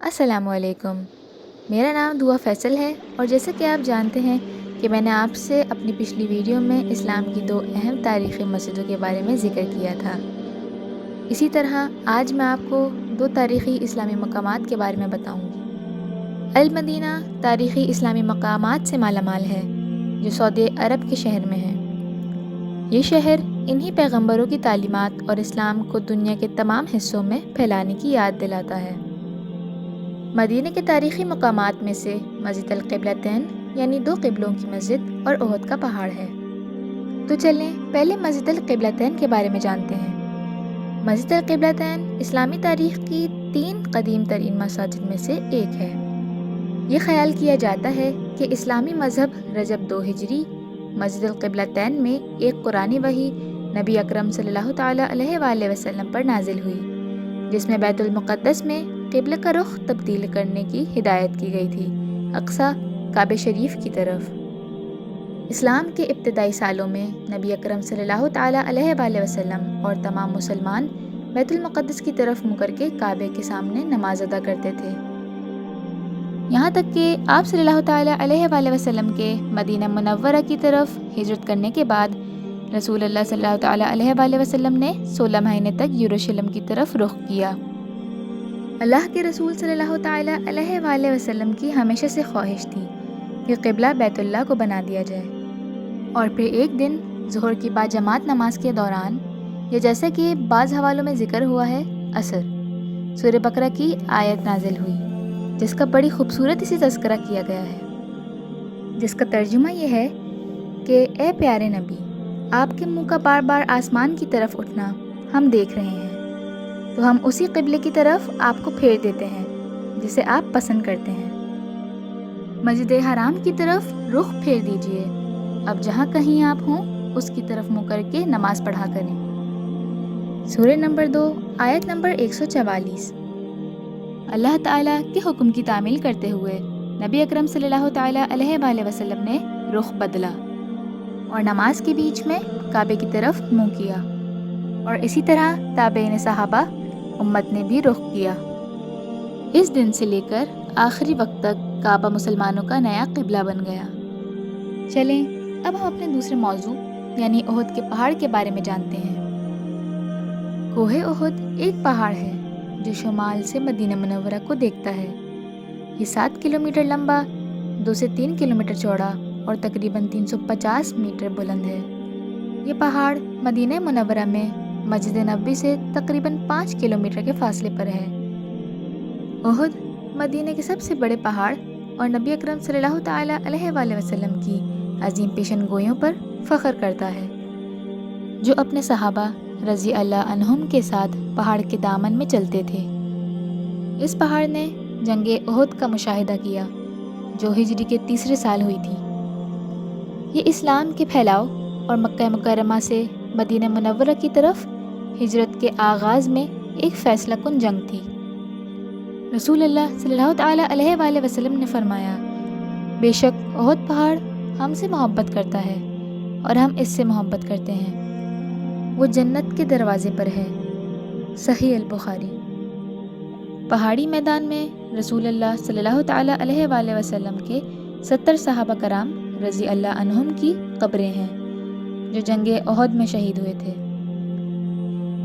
السلام علیکم۔ میرا نام دعا فیصل ہے، اور جیسا کہ آپ جانتے ہیں کہ میں نے آپ سے اپنی پچھلی ویڈیو میں اسلام کی 2 اہم تاریخی مسجدوں کے بارے میں ذکر کیا تھا۔ اسی طرح آج میں آپ کو 2 تاریخی اسلامی مقامات کے بارے میں بتاؤں گی۔ المدینہ تاریخی اسلامی مقامات سے مالا مال ہے، جو سعودی عرب کے شہر میں ہے۔ یہ شہر انہی پیغمبروں کی تعلیمات اور اسلام کو دنیا کے تمام حصوں میں پھیلانے کی یاد دلاتا ہے۔ مدینہ کے تاریخی مقامات میں سے مسجد القبلتین یعنی 2 قبلوں کی مسجد اور احد کا پہاڑ ہے۔ تو چلیں پہلے مسجد القبلتین کے بارے میں جانتے ہیں۔ مسجد القبلتین اسلامی تاریخ کی 3 قدیم ترین مساجد میں سے ایک ہے۔ یہ خیال کیا جاتا ہے کہ اسلامی مذہب رجب 2 ہجری مسجد القبلتین میں ایک قرآنی وحی نبی اکرم صلی اللہ تعالیٰ علیہ وآلہ وسلم پر نازل ہوئی، جس میں بیت المقدس میں قبلہ کا رخ تبدیل کرنے کی ہدایت کی گئی تھی، اقصیٰ کعبہ شریف کی طرف۔ اسلام کے ابتدائی سالوں میں نبی اکرم صلی اللہ تعالیٰ علیہ وآلہ وسلم اور تمام مسلمان بیت المقدس کی طرف منہ کر کے کعبے کے سامنے نماز ادا کرتے تھے، یہاں تک کہ آپ صلی اللہ تعالیٰ علیہ وآلہ وسلم کے مدینہ منورہ کی طرف ہجرت کرنے کے بعد رسول اللہ صلی اللہ تعالیٰ علیہ وآلہ وسلم نے 16 مہینے تک یروشلم کی طرف رخ کیا۔ اللہ کے رسول صلی اللہ تعالیٰ علیہ وآلہ وسلم کی ہمیشہ سے خواہش تھی کہ قبلہ بیت اللہ کو بنا دیا جائے، اور پھر ایک دن ظہر کی باجماعت نماز کے دوران، یا جیسا کہ بعض حوالوں میں ذکر ہوا ہے عصر، سورہ بقرہ کی آیت نازل ہوئی، جس کا بڑی خوبصورتی سے تذکرہ کیا گیا ہے، جس کا ترجمہ یہ ہے کہ اے پیارے نبی، آپ کے منہ کا بار بار آسمان کی طرف اٹھنا ہم دیکھ رہے ہیں، تو ہم اسی قبلے کی طرف آپ کو پھیر دیتے ہیں جسے آپ پسند کرتے ہیں۔ مسجد حرام کی طرف رخ پھیر دیجئے، اب جہاں کہیں آپ ہوں اس کی طرف منہ کر کے نماز پڑھا کریں۔ سورہ نمبر 2 آیت نمبر 144۔ اللہ تعالیٰ کے حکم کی تعمیل کرتے ہوئے نبی اکرم صلی اللہ تعالیٰ علیہ وآلہ وسلم نے رخ بدلا اور نماز کے بیچ میں کعبے کی طرف منہ کیا، اور اسی طرح تابعین صحابہ امت نے بھی رخ کیا۔ اس دن سے لے کر آخری وقت تک کعبہ مسلمانوں کا نیا قبلہ بن گیا۔ چلیں اب ہم اپنے دوسرے موضوع یعنی احد کے پہاڑ کے بارے میں جانتے ہیں۔ کوہ احد ایک پہاڑ ہے جو شمال سے مدینہ منورہ کو دیکھتا ہے۔ یہ 7 کلومیٹر لمبا، 2 سے 3 کلومیٹر چوڑا اور تقریباً 350 میٹر بلند ہے۔ یہ پہاڑ مدینہ منورہ میں مسجد نبوی سے تقریباً 5 کلومیٹر کے فاصلے پر ہے۔ احد مدینہ کے سب سے بڑے پہاڑ اور نبی اکرم صلی اللہ تعالیٰ علیہ وآلہ وسلم کی عظیم پیشن گوئیوں پر فخر کرتا ہے، جو اپنے صحابہ رضی اللہ عنہم کے ساتھ پہاڑ کے دامن میں چلتے تھے۔ اس پہاڑ نے جنگ احد کا مشاہدہ کیا، جو ہجری کے 3 سال ہوئی تھی۔ یہ اسلام کے پھیلاؤ اور مکہ مکرمہ سے مدینہ منورہ کی طرف ہجرت کے آغاز میں ایک فیصلہ کن جنگ تھی۔ رسول اللہ صلی اللہ تعالیٰ علیہ وآلہ وسلم نے فرمایا، بے شک احد پہاڑ ہم سے محبت کرتا ہے اور ہم اس سے محبت کرتے ہیں، وہ جنت کے دروازے پر ہے۔ صحیح البخاری۔ پہاڑی میدان میں رسول اللہ صلی اللہ تعالیٰ علیہ وآلہ وسلم کے 70 صحابہ کرام رضی اللہ عنہم کی قبریں ہیں، جو جنگ احد میں شہید ہوئے تھے۔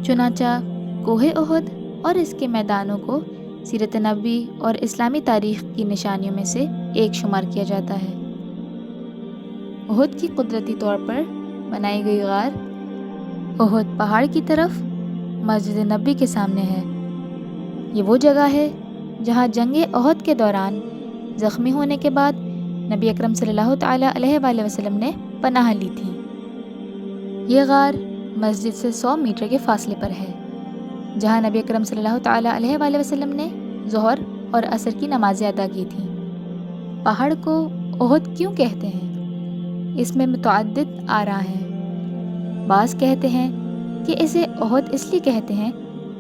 چنانچہ کوہ احد اور اس کے میدانوں کو سیرت نبوی اور اسلامی تاریخ کی نشانیوں میں سے ایک شمار کیا جاتا ہے۔ احد کی قدرتی طور پر بنائی گئی غار احد پہاڑ کی طرف مسجد نبوی کے سامنے ہے۔ یہ وہ جگہ ہے جہاں جنگ احد کے دوران زخمی ہونے کے بعد نبی اکرم صلی اللہ تعالیٰ علیہ وآلہ وسلم نے پناہ لی تھی۔ یہ غار مسجد سے 100 میٹر کے فاصلے پر ہے، جہاں نبی اکرم صلی اللہ تعالیٰ علیہ وآلہ وسلم نے ظہر اور عصر کی نمازیں ادا کی تھیں۔ پہاڑ کو احد کیوں کہتے ہیں؟ اس میں متعدد آراء ہیں۔ بعض کہتے ہیں کہ اسے احد اس لیے کہتے ہیں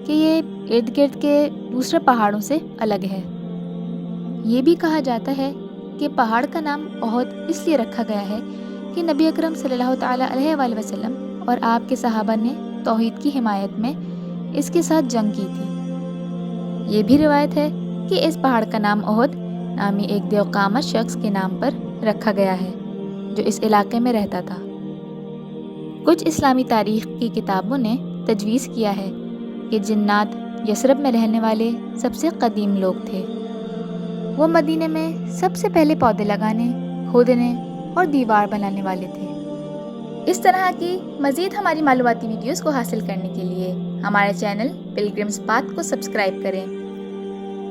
کہ یہ ارد گرد کے دوسرے پہاڑوں سے الگ ہے۔ یہ بھی کہا جاتا ہے کہ پہاڑ کا نام احد اس لیے رکھا گیا ہے کہ نبی اکرم صلی اللہ تعالیٰ علیہ وآلہ وسلم اور آپ کے صحابہ نے توحید کی حمایت میں اس کے ساتھ جنگ کی تھی۔ یہ بھی روایت ہے کہ اس پہاڑ کا نام احد نامی ایک دیوقامت شخص کے نام پر رکھا گیا ہے جو اس علاقے میں رہتا تھا۔ کچھ اسلامی تاریخ کی کتابوں نے تجویز کیا ہے کہ جنات یثرب میں رہنے والے سب سے قدیم لوگ تھے۔ وہ مدینے میں سب سے پہلے پودے لگانے، کھودنے اور دیوار بنانے والے تھے۔ اس طرح کی مزید ہماری معلوماتی ویڈیوز کو حاصل کرنے کے لیے ہمارے چینل پلگرمز پاتھ کو سبسکرائب کریں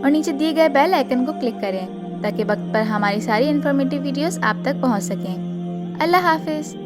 اور نیچے دیے گئے بیل آئیکن کو کلک کریں تاکہ وقت پر ہماری ساری انفارمیٹیو ویڈیوز آپ تک پہنچ سکیں۔ اللہ حافظ۔